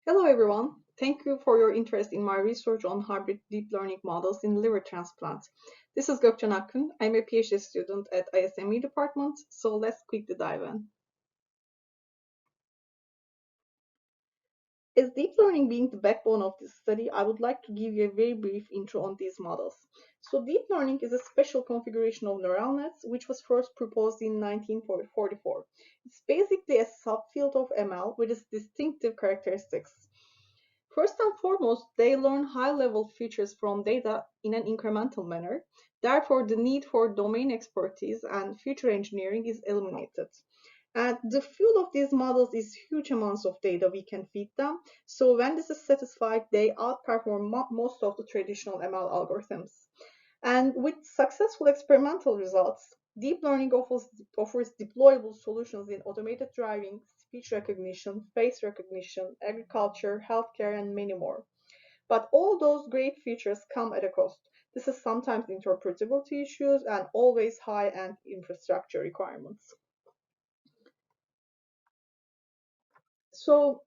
Hello everyone. Thank you for your interest in my research on hybrid deep learning models in liver transplants. This is Gökçen Akın. I'm a PhD student at ISME department, so let's quickly dive in. As deep learning being the backbone of this study, I would like to give you a very brief intro on these models. So deep learning is a special configuration of neural nets which was first proposed in 1944. It's basically a subfield of ML with its distinctive characteristics. First and foremost, they learn high-level features from data in an incremental manner. Therefore, the need for domain expertise and feature engineering is eliminated. And the fuel of these models is huge amounts of data we can feed them. So when this is satisfied, they outperform most of the traditional ML algorithms. And with successful experimental results, deep learning offers deployable solutions in automated driving, speech recognition, face recognition, agriculture, healthcare, and many more. But all those great features come at a cost. This is sometimes interpretability issues and always high-end infrastructure requirements. So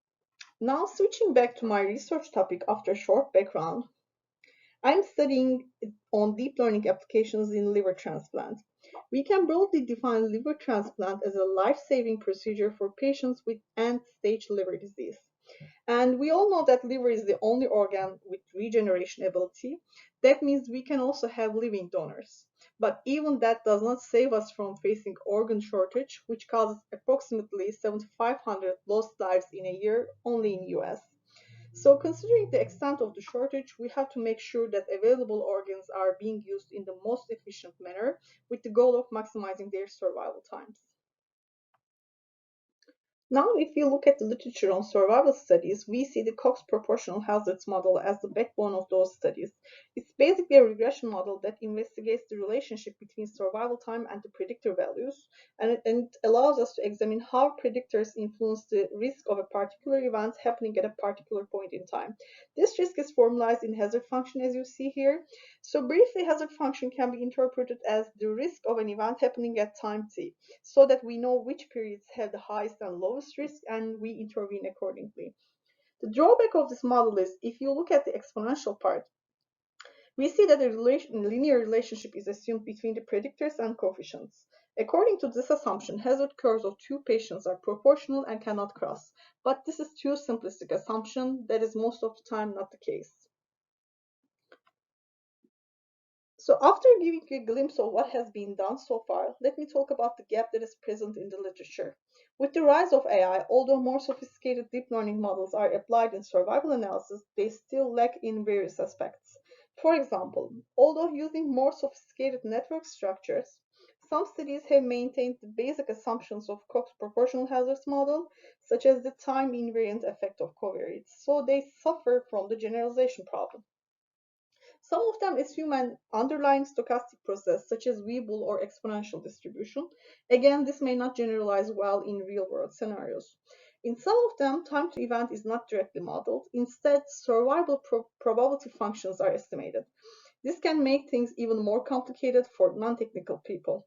now switching back to my research topic after a short background, I'm studying on deep learning applications in liver transplant. We can broadly define liver transplant as a life-saving procedure for patients with end-stage liver disease. And we all know that liver is the only organ with regeneration ability. That means we can also have living donors. But even that does not save us from facing organ shortage, which causes approximately 7,500 lost lives in a year only in US. So considering the extent of the shortage, we have to make sure that available organs are being used in the most efficient manner with the goal of maximizing their survival times. Now, if you look at the literature on survival studies, we see the Cox proportional hazards model as the backbone of those studies. It's basically a regression model that investigates the relationship between survival time and the predictor values, and it allows us to examine how predictors influence the risk of a particular event happening at a particular point in time. This risk is formalized in hazard function as you see here. So briefly, hazard function can be interpreted as the risk of an event happening at time t so that we know which periods have the highest and lowest risk and we intervene accordingly. The drawback of this model is if you look at the exponential part, we see that a linear relationship is assumed between the predictors and coefficients. According to this assumption, hazard curves of two patients are proportional and cannot cross. But this is too simplistic assumption that is most of the time not the case. So after giving you a glimpse of what has been done so far, let me talk about the gap that is present in the literature. With the rise of AI, although more sophisticated deep learning models are applied in survival analysis, they still lack in various aspects. For example, although using more sophisticated network structures, some studies have maintained the basic assumptions of Cox proportional hazards model, such as the time invariant effect of covariates, so they suffer from the generalization problem. Some of them assume an underlying stochastic process, such as Weibull or exponential distribution. Again, this may not generalize well in real-world scenarios. In some of them, time to event is not directly modeled. Instead, survival probability functions are estimated. This can make things even more complicated for non-technical people.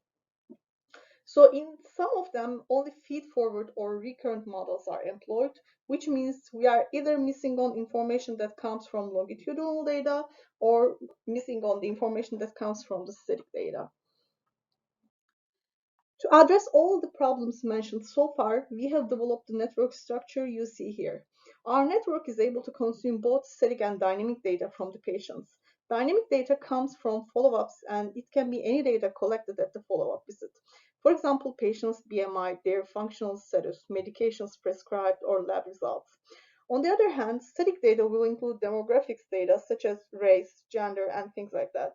So in some of them, only feed-forward or recurrent models are employed, which means we are either missing on information that comes from longitudinal data or missing on the information that comes from the static data. To address all the problems mentioned so far, we have developed the network structure you see here. Our network is able to consume both static and dynamic data from the patients. Dynamic data comes from follow-ups and it can be any data collected at the follow-up visit. For example, patients' BMI, their functional status, medications prescribed, or lab results. On the other hand, static data will include demographics data such as race, gender, and things like that.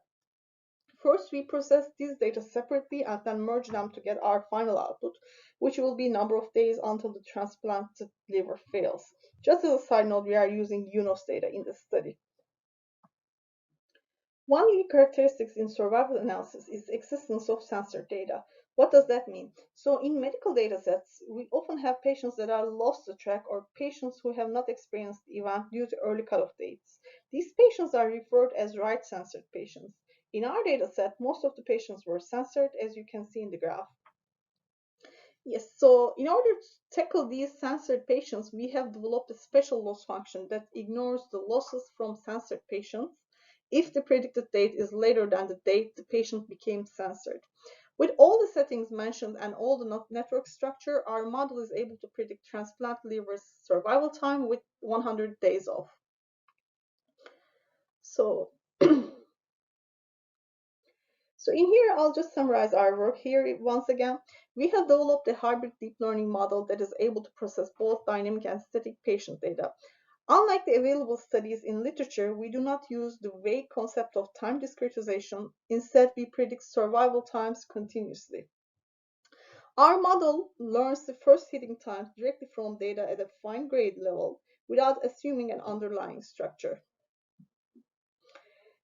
First, we process these data separately and then merge them to get our final output, which will be number of days until the transplanted liver fails. Just as a side note, we are using UNOS data in this study. One unique characteristic in survival analysis is the existence of censored data. What does that mean? So in medical data sets, we often have patients that are lost to track or patients who have not experienced the event due to early cutoff dates. These patients are referred as right censored patients. In our data set, most of the patients were censored, as you can see in the graph. Yes, so in order to tackle these censored patients, we have developed a special loss function that ignores the losses from censored patients if the predicted date is later than the date the patient became censored. With all the settings mentioned and all the network structure, our model is able to predict transplant liver survival time with 100 days off. So, so in here, I'll just summarize our work here once again. We have developed a hybrid deep learning model that is able to process both dynamic and static patient data. Unlike the available studies in literature, we do not use the vague concept of time discretization. Instead, we predict survival times continuously. Our model learns the first hitting times directly from data at a fine grade level without assuming an underlying structure.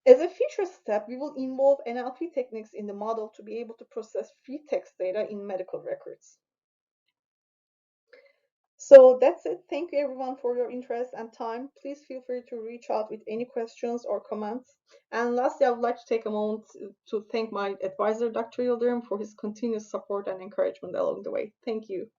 As a future step, we will involve NLP techniques in the model to be able to process free text data in medical records. So that's it. Thank you everyone for your interest and time. Please feel free to reach out with any questions or comments. And lastly, I would like to take a moment to thank my advisor, Dr. Yildirim, for his continuous support and encouragement along the way. Thank you.